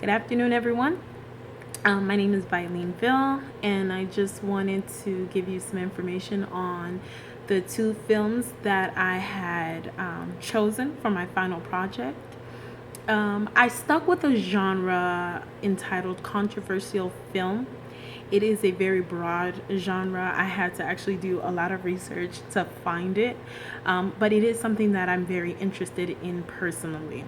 Good afternoon, everyone. My name is Vileenville, and I just wanted to give you some information on the two films that I had chosen for my final project. I stuck with a genre entitled controversial film. It is a very broad genre. I had to actually do a lot of research to find it, but it is something that I'm very interested in personally.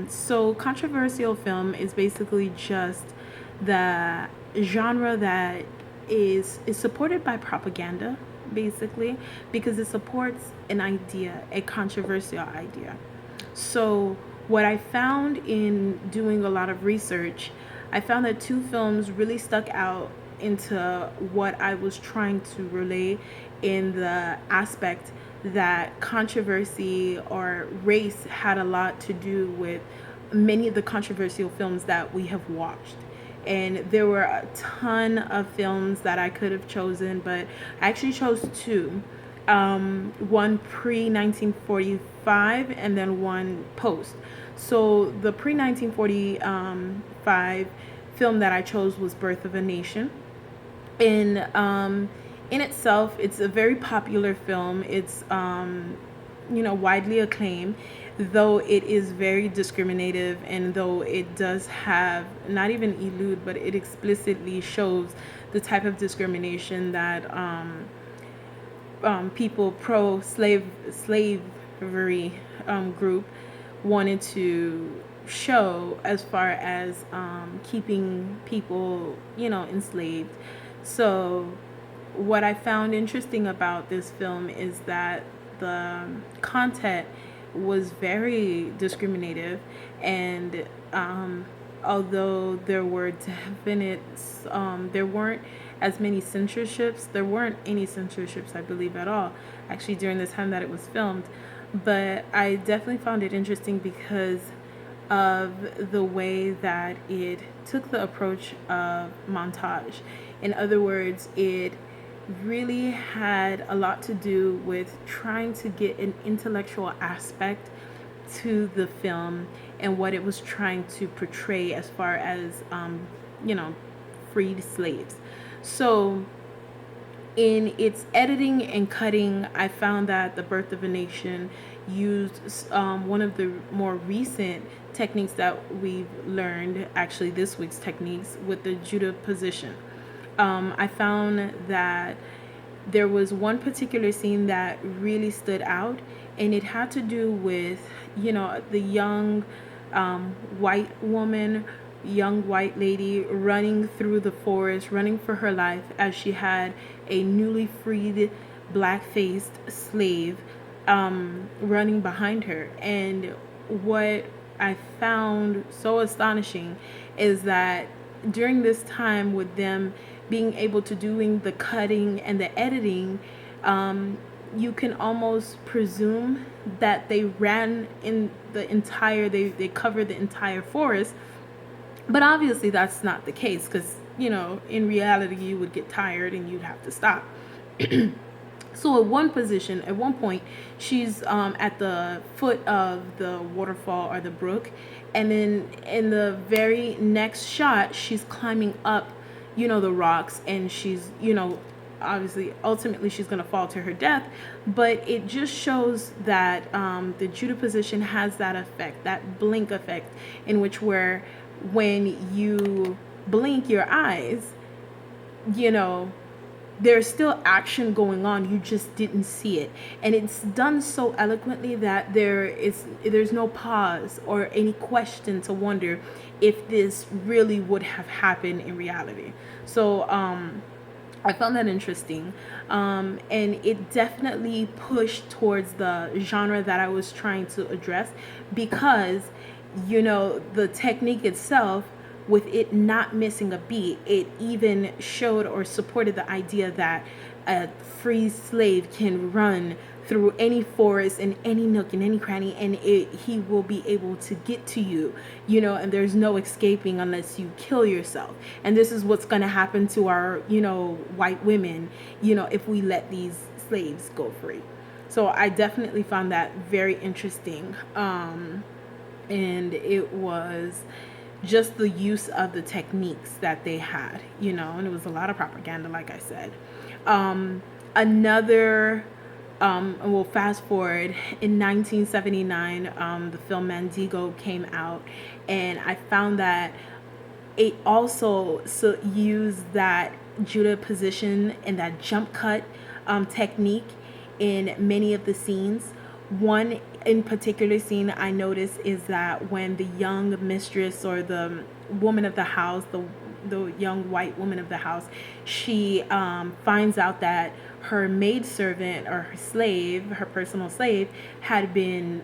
So, controversial film is basically just the genre that is supported by propaganda, basically, because it supports an idea, a controversial idea. So, what I found in doing a lot of research, I found that two films really stuck out into what I was trying to relay in the aspect that controversy or race had a lot to do with many of the controversial films that we have watched. And there were a ton of films that I could have chosen, but I actually chose two. One pre 1945 and then one post. So the pre 1945 film that I chose was Birth of a Nation. And in itself, it's a very popular film. It's widely acclaimed, though it is very discriminative, and though it does have not even elude, but it explicitly shows the type of discrimination that people pro slavery group wanted to show as far as keeping people, enslaved. So, what I found interesting about this film is that the content was very discriminative, and although there were definite, there weren't as many censorships. There weren't any censorships, I believe, at all, actually, during the time that it was filmed. But I definitely found it interesting because of the way that it took the approach of montage. In other words, it really had a lot to do with trying to get an intellectual aspect to the film and what it was trying to portray as far as, freed slaves. So, in its editing and cutting, I found that The Birth of a Nation used one of the more recent techniques that we've learned, actually this week's techniques, with the Judah position. I found that there was one particular scene that really stood out, and it had to do with, the young young white lady running through the forest, running for her life as she had a newly freed black-faced slave running behind her. And what I found so astonishing is that during this time, with them being able to doing the cutting and the editing, you can almost presume that they ran in the entire, they covered the entire forest. But obviously that's not the case, because, in reality, you would get tired and you'd have to stop. So at one point, she's at the foot of the waterfall or the brook, and then in the very next shot, she's climbing up, the rocks, and she's, obviously, ultimately, she's going to fall to her death. But it just shows that the Judah position has that effect, that blink effect, in which where when you blink your eyes, there's still action going on, you just didn't see it. And it's done so eloquently that there's no pause or any question to wonder if this really would have happened in reality. So I found that interesting, and it definitely pushed towards the genre that I was trying to address, because the technique itself, with it not missing a beat, it even showed or supported the idea that a free slave can run through any forest and any nook and any cranny, and he will be able to get to you, and there's no escaping unless you kill yourself. And this is what's going to happen to our, white women, if we let these slaves go free. So I definitely found that very interesting. And it was just the use of the techniques that they had, and it was a lot of propaganda, like I said. Another, and we'll fast forward, in 1979, the film Mandigo came out, and I found that it also used that Judah position and that jump cut technique in many of the scenes. One in particular scene I noticed is that when the young mistress, or the woman of the house, the young white woman of the house, she finds out that her maidservant, or her slave, her personal slave, had been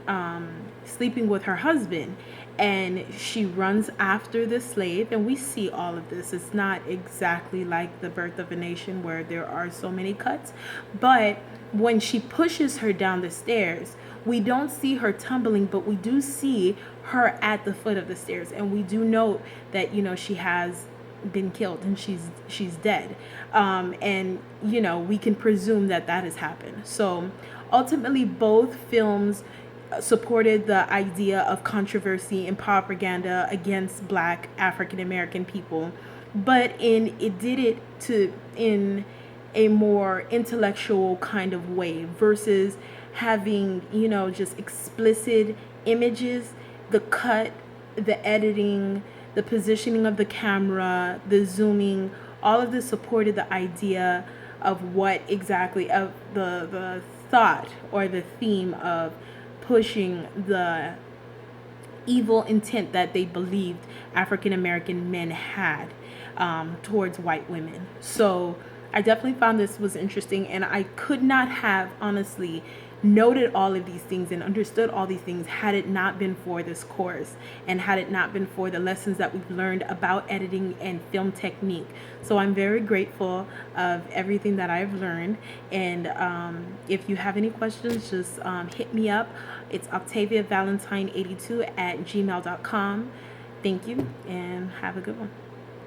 sleeping with her husband, and she runs after the slave. And we see all of this. It's not exactly like The Birth of a Nation, where there are so many cuts, but when she pushes her down the stairs, we don't see her tumbling, but we do see her at the foot of the stairs, and we do note that she has been killed, and she's dead, and we can presume that has happened. So ultimately, both films supported the idea of controversy and propaganda against Black African American people, but it did it in a more intellectual kind of way, versus having just explicit images. The cut, the editing, the positioning of the camera, the zooming, all of this supported the idea of what exactly, of the thought or the theme of pushing the evil intent that they believed African American men had towards white women. So I definitely found this was interesting, and I could not have honestly noted all of these things and understood all these things had it not been for this course, and had it not been for the lessons that we've learned about editing and film technique. So I'm very grateful of everything that I've learned, and if you have any questions, just hit me up. It's octaviavalentine82 at gmail.com. Thank you, and have a good one.